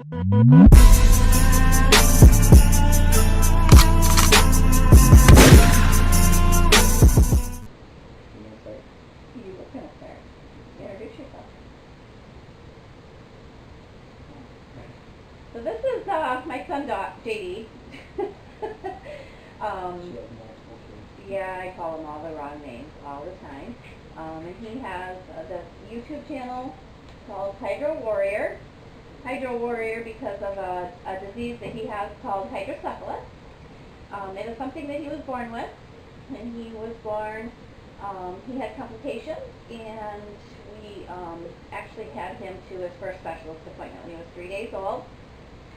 You were gonna start. Introduce yourself. So this is my son, JD. Yeah, I call him all the wrong names all the time. And he has this YouTube channel called Hydro Warrior. Hydro Warrior because of a disease that he has called hydrocephalus. It is something that he was born with. And he was born, he had complications, and we actually had him to his first specialist appointment when he was 3 days old.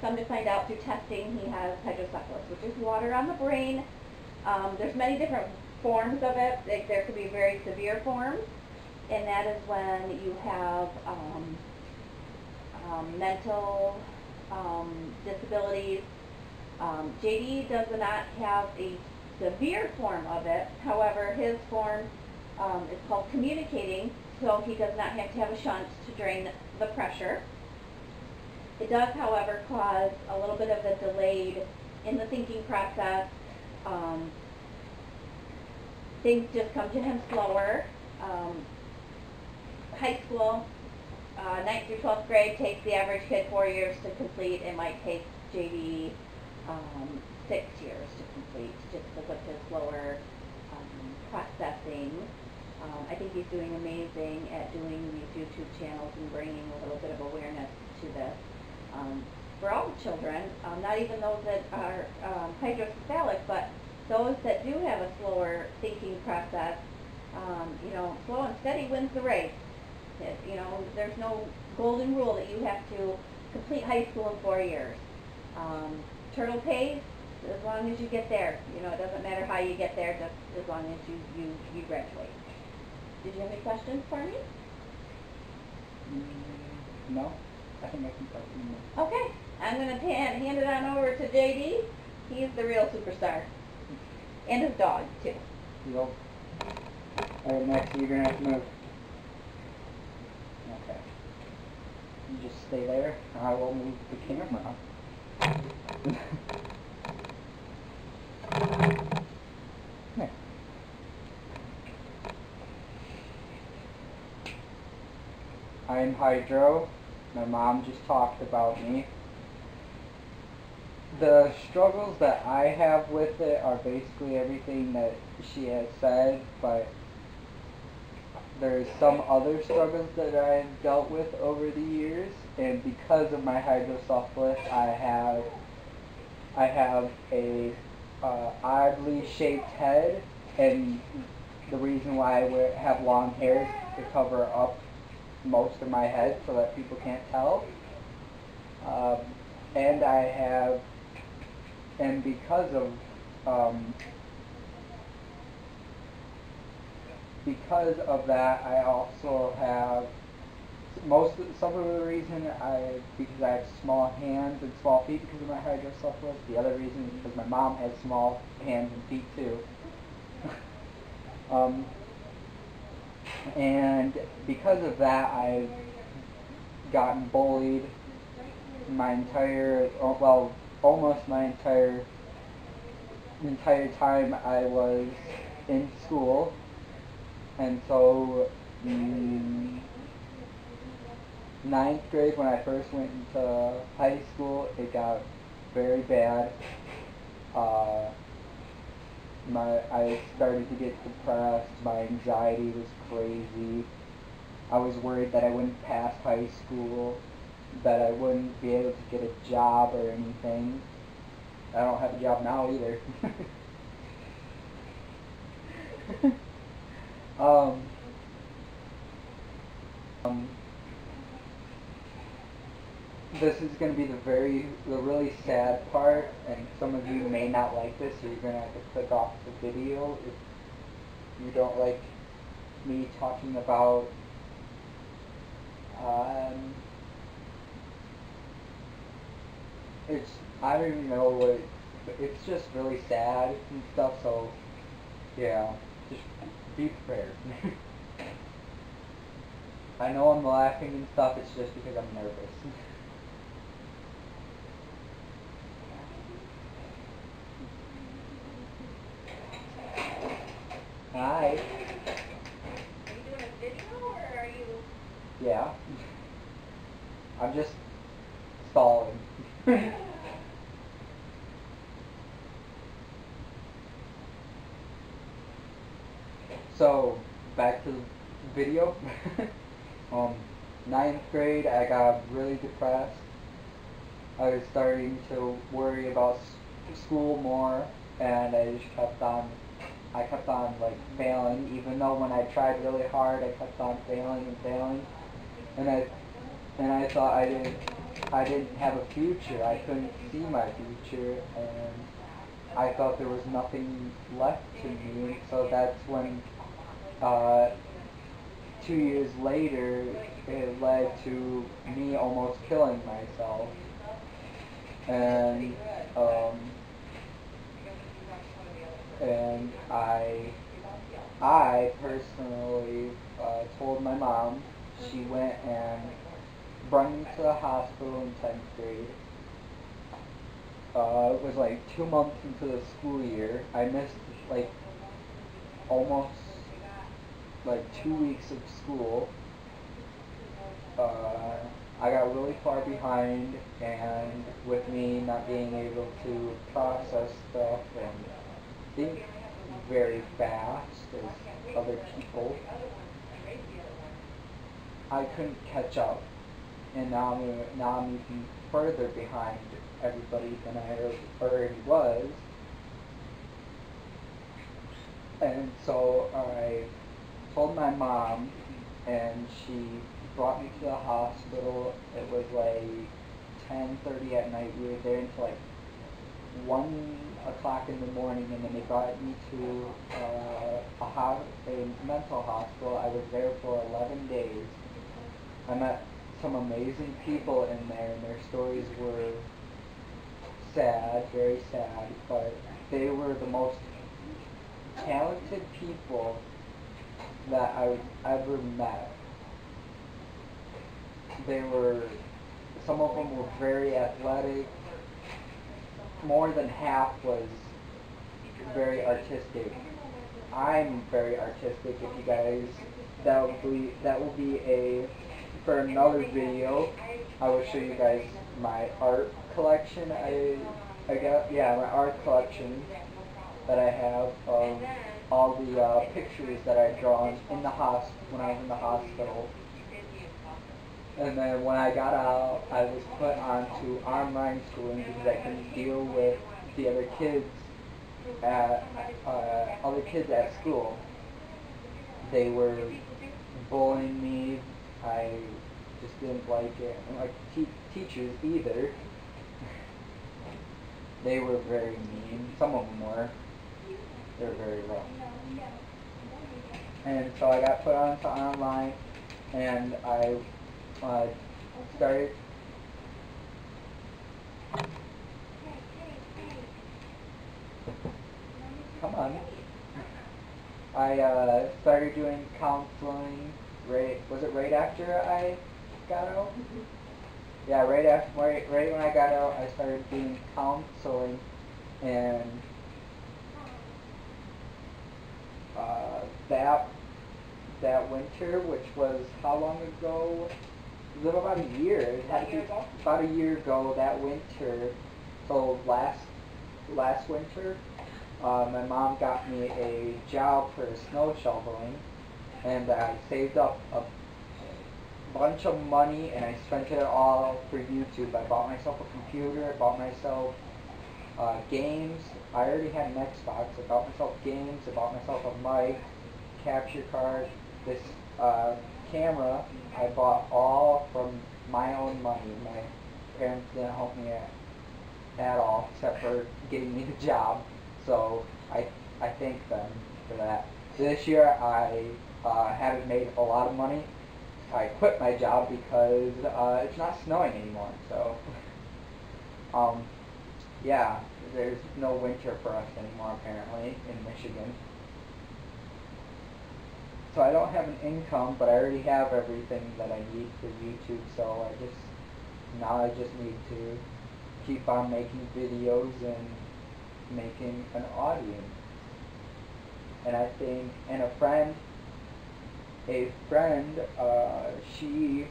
Come to find out through testing he has hydrocephalus, which is water on the brain. There's many different forms of it. There could be very severe forms, and that is when you have mental disabilities. JD does not have a severe form of it. However, his form is called communicating, so he does not have to have a shunt to drain the pressure. It does, however, cause a little bit of a delayed in the thinking process. Things just come to him slower. High school, 9th through 12th grade takes the average kid 4 years to complete. It might take JD 6 years to complete, just because of his slower processing. I think he's doing amazing at doing these YouTube channels and bringing a little bit of awareness to this. For all children, not even those that are hydrocephalic, but those that do have a slower thinking process. Slow and steady wins the race. There's no golden rule that you have to complete high school in 4 years. Turtle pace, as long as you get there. It doesn't matter how you get there, just as long as you graduate. Did you have any questions for me? No. I think I can talk to you. Okay, I'm going to hand it on over to JD. He's the real superstar. And his dog, too. Yep. Alright, next you're going to have to move. Okay. You just stay there, and I will move the camera. There. I'm Hydro. My mom just talked about me. The struggles that I have with it are basically everything that she has said, but there's some other struggles that I've dealt with over the years, and because of my hydrocephalus, I have a oddly shaped head, and the reason why I have long hair is to cover up most of my head so that people can't tell. And because of that, I also have some of the reason because I have small hands and small feet because of my hydrocephalus. The other reason is because my mom has small hands and feet too. And because of that, I've gotten bullied almost my entire time I was in school. And so, 9th grade, when I first went into high school, it got very bad. I started to get depressed. My anxiety was crazy. I was worried that I wouldn't pass high school, that I wouldn't be able to get a job or anything. I don't have a job now either. This is going to be the really sad part, and some of you may not like this, so you're going to have to click off the video if you don't like me talking about I don't even know what, it's just really sad and stuff, so yeah, just be prepared. I know I'm laughing and stuff, it's just because I'm nervous. stalling. So, back to the video. um, Ninth grade, I got really depressed. I was starting to worry about school more, and I kept on like failing, even though when I tried really hard, I kept on failing and failing, and I thought I didn't have a future. I couldn't see my future, and I thought there was nothing left to me. So that's when, 2 years later, it led to me almost killing myself. And and I personally told my mom. She went and brought me to the hospital in 10th grade. It was like 2 months into the school year. I missed like almost like 2 weeks of school. I got really far behind, and with me not being able to process stuff and think very fast as other people, I couldn't catch up, and now I'm even further behind everybody than I already was. And so I told my mom, and she brought me to the hospital. It was like 10:30 at night. We were there until like 1 o'clock in the morning, and then they brought me to a mental hospital. I was there for 11 days. I met some amazing people in there, and their stories were sad, very sad, but they were the most talented people that I've ever met. Some of them were very athletic. More than half was very artistic. I'm very artistic. If you guys, that will be for another video. I will show you guys my art collection. I got my art collection that I have of all the pictures that I drawn in the when I was in the hospital. And then when I got out, I was put onto online schooling because I couldn't deal with the other kids at school. They were bullying me. I just didn't like it. And like teachers either. They were very mean. Some of them were. They were very rough. And so I got put onto online, and I started. Come on. I started doing counseling. Was it right after I got out? Yeah, right when I got out, I started doing counseling, and that winter, which was how long ago? It was about a year. It had to be about a year ago. That winter, so last winter, my mom got me a job for snow shoveling, and I saved up a bunch of money, and I spent it all for YouTube. I bought myself a computer. I bought myself games. I already had an Xbox. I bought myself games. I bought myself a mic, capture card, this camera. I bought all from my own money. My parents didn't help me at all, except for getting me the job. So I thank them for that. This year I haven't made a lot of money. I quit my job because it's not snowing anymore. So yeah, there's no winter for us anymore apparently in Michigan. So I don't have an income, but I already have everything that I need for YouTube. So I just need to keep on making videos and making an audience. And I think, and a friend, she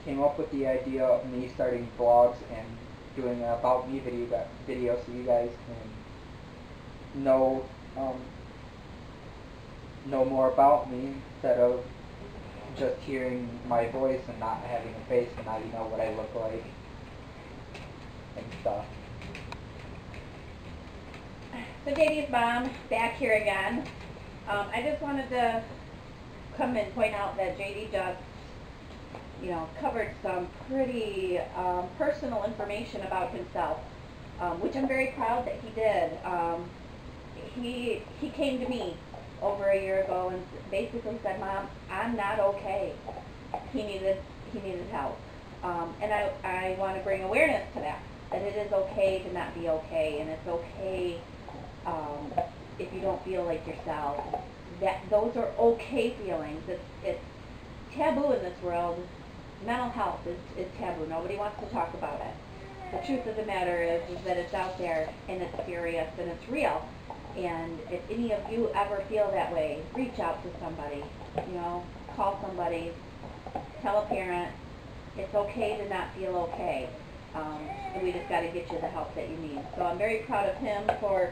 came up with the idea of me starting vlogs and doing an about me video so you guys can know more about me instead of just hearing my voice and not having a face, and now you know what I look like and stuff. So JD's mom, back here again. I just wanted to come and point out that JD just, covered some pretty personal information about himself, which I'm very proud that he did. He came to me over a year ago and basically said, "Mom, I'm not okay." He needed help, and I want to bring awareness to that it is okay to not be okay, and it's okay if you don't feel like yourself. That those are okay feelings. It's taboo in this world. Mental health is taboo. Nobody wants to talk about it. The truth of the matter is that it's out there, and it's serious, and it's real. And if any of you ever feel that way, reach out to somebody. Call somebody, tell a parent. It's okay to not feel okay. And we just got to get you the help that you need. So I'm very proud of him for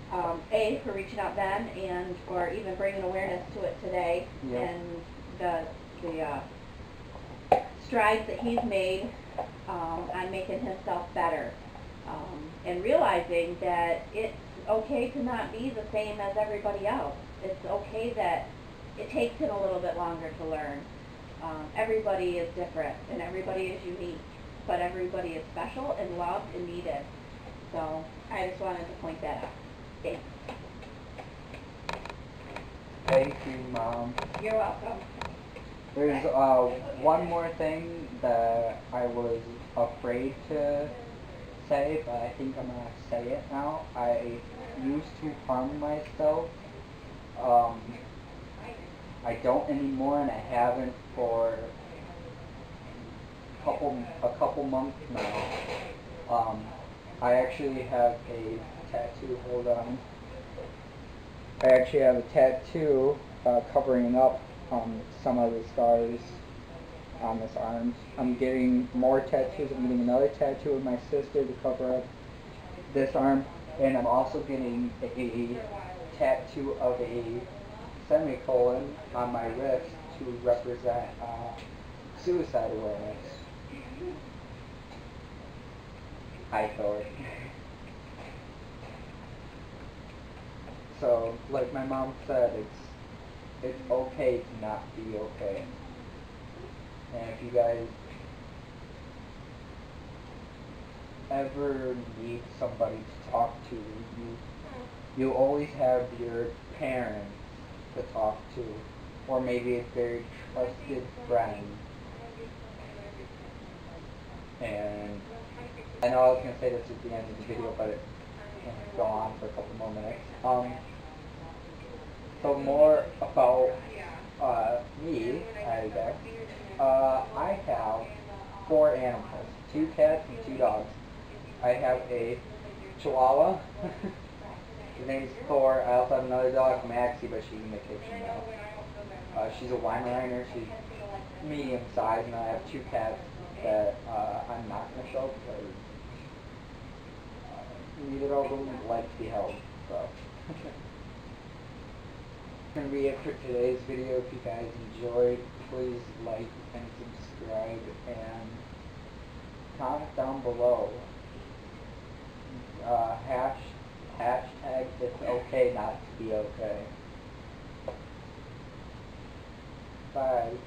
for reaching out then, and for even bringing awareness to it today, and the strides that he's made on making himself better, and realizing that it's okay to not be the same as everybody else. It's okay that it takes him a little bit longer to learn. Everybody is different, and everybody is unique, but everybody is special and loved and needed. So I just wanted to point that out. Thanks. Thank you, Mom. You're welcome. There's one more thing that I was afraid to say, but I think I'm going to say it now. I used to harm myself. I don't anymore, and I haven't for a couple months now. I actually have a tattoo. Hold on. I actually have a tattoo covering up some of the scars on this arm. I'm getting more tattoos. I'm getting another tattoo with my sister to cover up this arm, and I'm also getting a tattoo of a semicolon on my wrist to represent suicide awareness. Hi, Thor. So, like my mom said, it's okay to not be okay. And if you guys ever need somebody to talk to, you always have your parents to talk to, or maybe a very trusted friend. And I know I was going to say this at the end of the video, but it can go on for a couple more minutes. So more about me, I guess. I have 4 animals, 2 cats and 2 dogs. I have a Chihuahua. His name's Thor. I also have another dog, Maxie, but she's in the kitchen now. She's a Weimaraner. She's medium size, and I have 2 cats that I'm not going to show because neither of them like to be held. So. That's going to be it for today's video. If you guys enjoyed, please like and subscribe, and comment down below. Hashtag it's okay not to be okay. Bye.